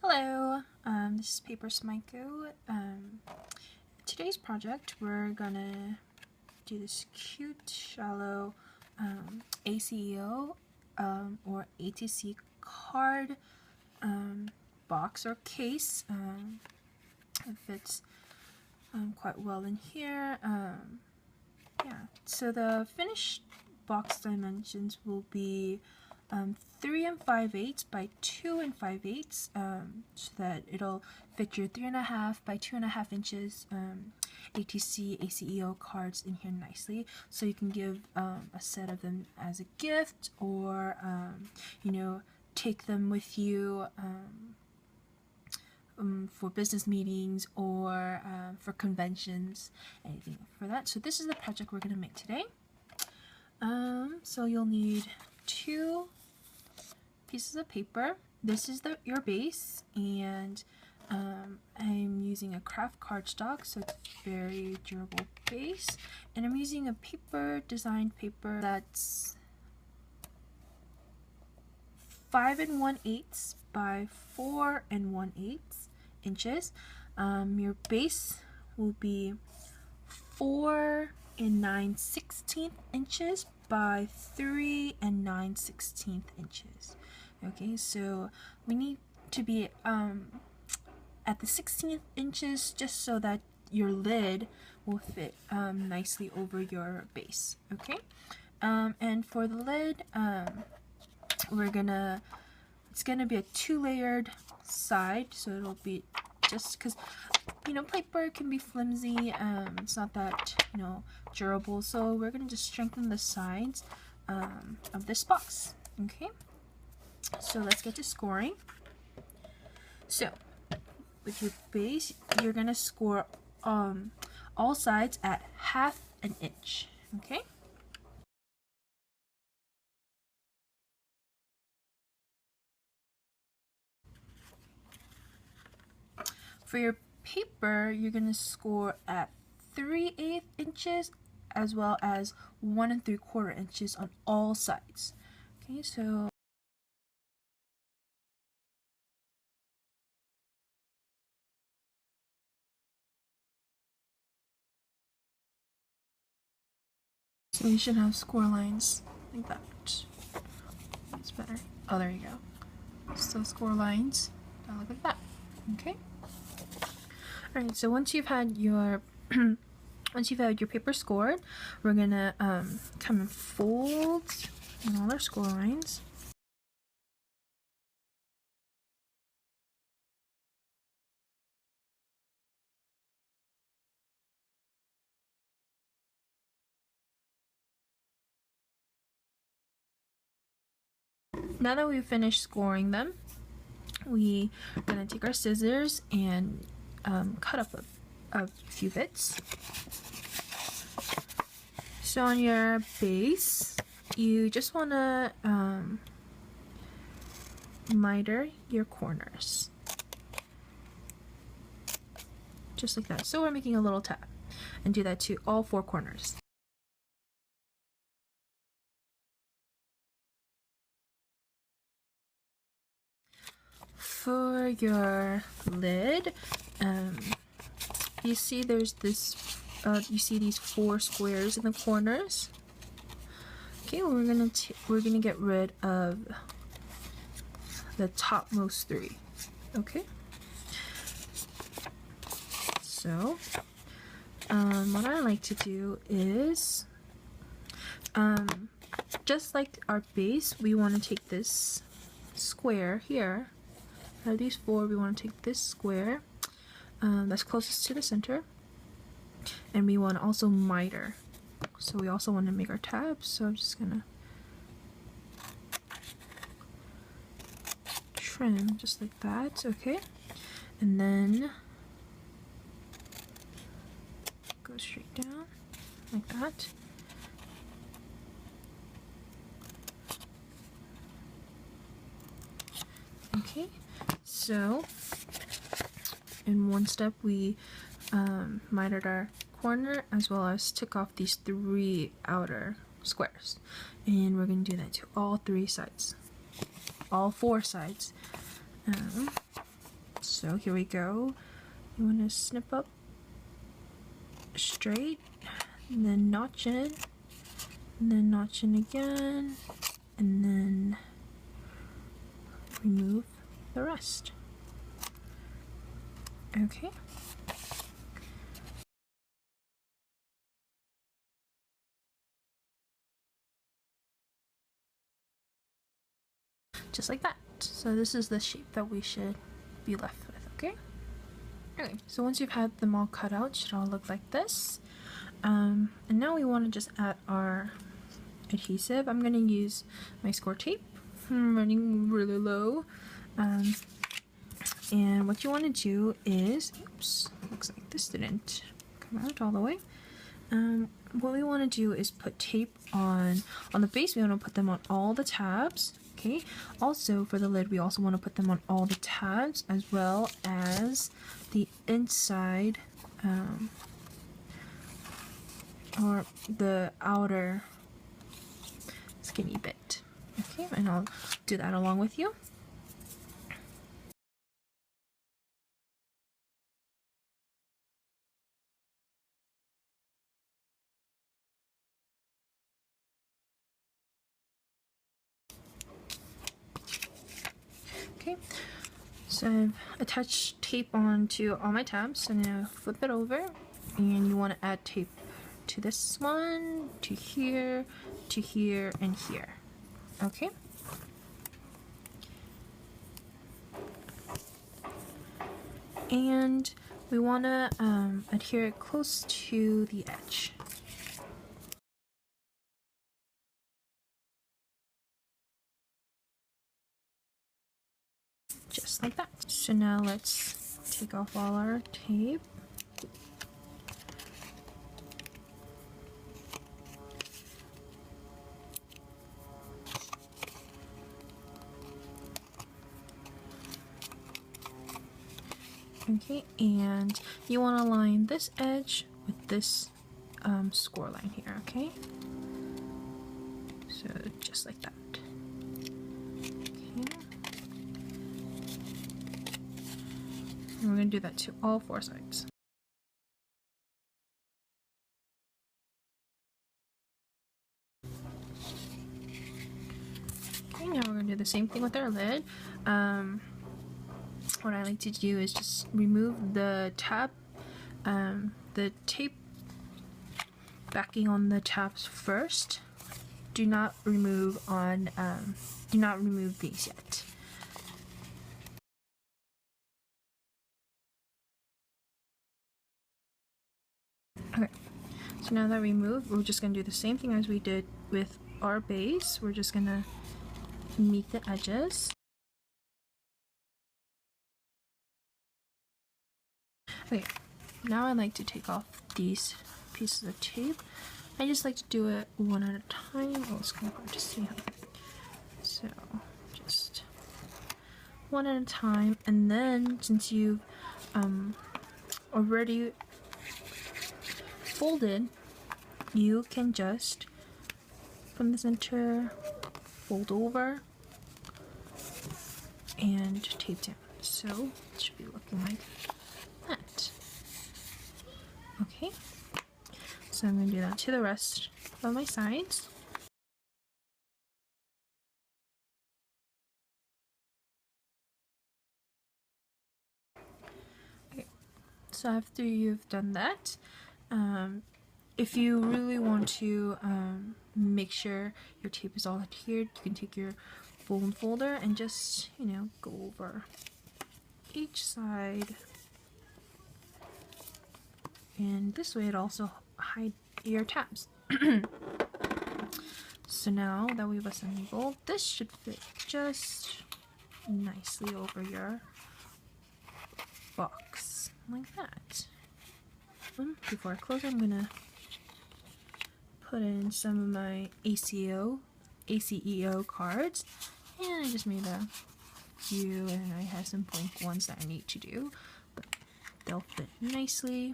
Hello, this is Paper SMYCHO. Today's project we're gonna do this cute shallow ACEO or ATC card box or case. It fits quite well in here. Yeah, so the finished box dimensions will be 3 5/8 by 2 5/8, so that it'll fit your 3.5 by 2.5 inches ATC ACEO cards in here nicely. So you can give a set of them as a gift, or take them with you for business meetings or for conventions, anything for that. So this is the project we're going to make today. So you'll need 2 pieces of paper. This is your base, and I'm using a craft cardstock, so it's a very durable base, and I'm using a designed paper that's 5 1/8 by 4 1/8 inches. Your base will be 4 9/16 inches by 3 9/16 inches. Okay, so we need to be at the 16th inches, just so that your lid will fit nicely over your base. Okay, and for the lid, it's gonna be a 2-layered side, so it'll be, just because paper can be flimsy, it's not that durable, so we're gonna just strengthen the sides of this box. Okay, so let's get to scoring. So with your base, you're gonna score all sides at 1/2 inch. Okay, for your paper, you're going to score at 3/8 inches as well as 1 3/4 inches on all sides. Okay, so you should have score lines like that. That's better. Oh, there you go. So score lines that look like that. Okay. Alright, so once you've had your paper scored, we're gonna come and fold in all our score lines. Now that we've finished scoring them, we are gonna take our scissors and cut up a few bits. So on your base, you just want to miter your corners, just like that. So we're making a little tab, and do that to all 4 corners. For your lid, you see there's this, you see these 4 squares in the corners. Okay, we're gonna get rid of the topmost 3. Okay, so what I like to do is, just like our base, we want to take this square here. Out of these 4, we want to take this square that's closest to the center, and we want to also miter. So we also want to make our tabs, so I'm just gonna trim just like that. Okay, and then go straight down like that. Okay, so in one step we mitered our corner as well as took off these 3 outer squares, and we're going to do that to all 3 sides, all 4 sides. So here we go. You want to snip up straight, and then notch in, and then notch in again, and then remove the rest. Okay. Just like that. So this is the shape that we should be left with, okay? Okay, so once you've had them all cut out, it should all look like this. And now we want to just add our adhesive. I'm going to use my score tape. I'm running really low. And what you want to do is, oops, looks like this didn't come out all the way. What we want to do is put tape on the base. We want to put them on all the tabs. Okay. Also for the lid, we also want to put them on all the tabs as well as the inside or the outer skinny bit. Okay, and I'll do that along with you. Okay, so I've attached tape onto all my tabs, so now flip it over, and you want to add tape to this one, to here, and here. Okay. And we want to adhere it close to the edge. Just like that. So now let's take off all our tape. Okay, and you want to line this edge with this score line here, okay? So just like that. Okay. And we're going to do that to all four sides. Okay, now we're going to do the same thing with our lid. What I like to do is just remove the tab, the tape backing on the tabs first. Do not remove these yet. Okay, so now that removed, we're just going to do the same thing as we did with our base. We're just going to meet the edges. Okay, now I like to take off these pieces of tape. I just like to do it one at a time. Oh, it's kind of hard to see. So just one at a time, and then since you've already folded, you can just from the center fold over and tape down. So it should be looking like that. Okay, so I'm going to do that to the rest of my sides. Okay, so after you've done that, if you really want to make sure your tape is all adhered, you can take your fold folder and just, go over each side. And this way it also hides your tabs. So now that we've assembled, this should fit just nicely over your box, like that. Before I close, I'm gonna put in some of my ACEO cards, and I just made a few, and I have some blank ones that I need to do, but they'll fit nicely,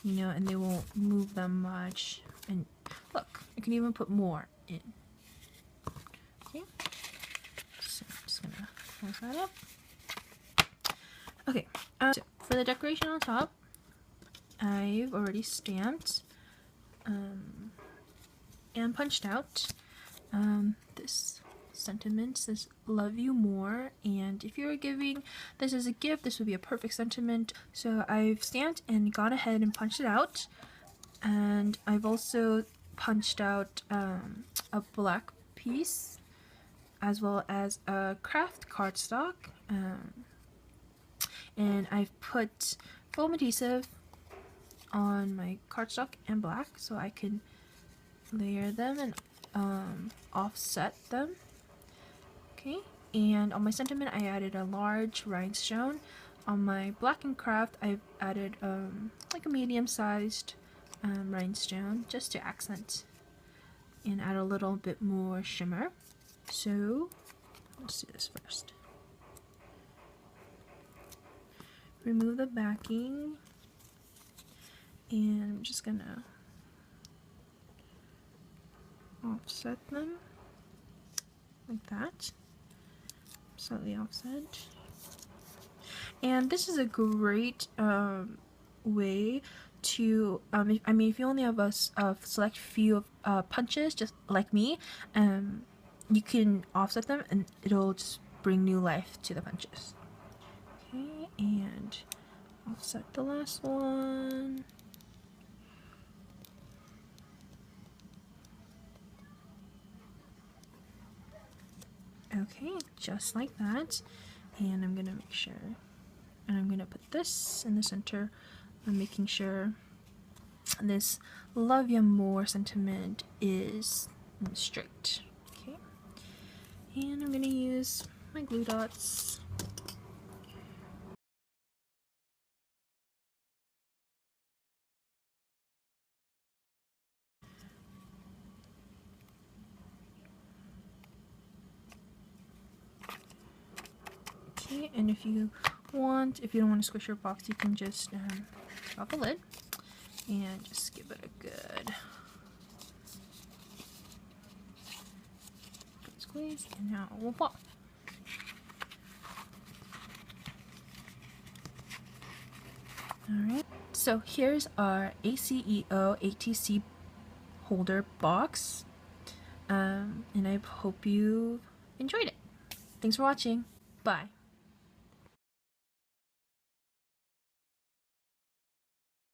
and they won't move them much. And look, I can even put more in. Okay, so I'm just gonna close that up. Okay, so for the decoration on top, I've already stamped and punched out this sentiment. Says love you more, and if you were giving this as a gift, this would be a perfect sentiment. So I've stamped and gone ahead and punched it out, and I've also punched out a black piece as well as a craft cardstock, and I've put foam adhesive on my cardstock and black so I can layer them and offset them. Okay, and on my sentiment I added a large rhinestone. On my black and craft I've added like a medium-sized rhinestone just to accent and add a little bit more shimmer. So let's do this first. Remove the backing, and I'm just gonna offset them like that, slightly offset. And this is a great way to, if you only have a select few of punches, just like me, you can offset them and it'll just bring new life to the punches. Okay, and offset the last one. Okay, just like that. And I'm gonna make sure, and I'm gonna put this in the center. I'm making sure this love you more sentiment is straight. Okay, and I'm gonna use my glue dots. Okay, and if you don't want to squish your box, you can just take off the lid and just give it a good squeeze, and now it will pop. Alright, so here's our ACEO ATC holder box, and I hope you enjoyed it. Thanks for watching. Bye.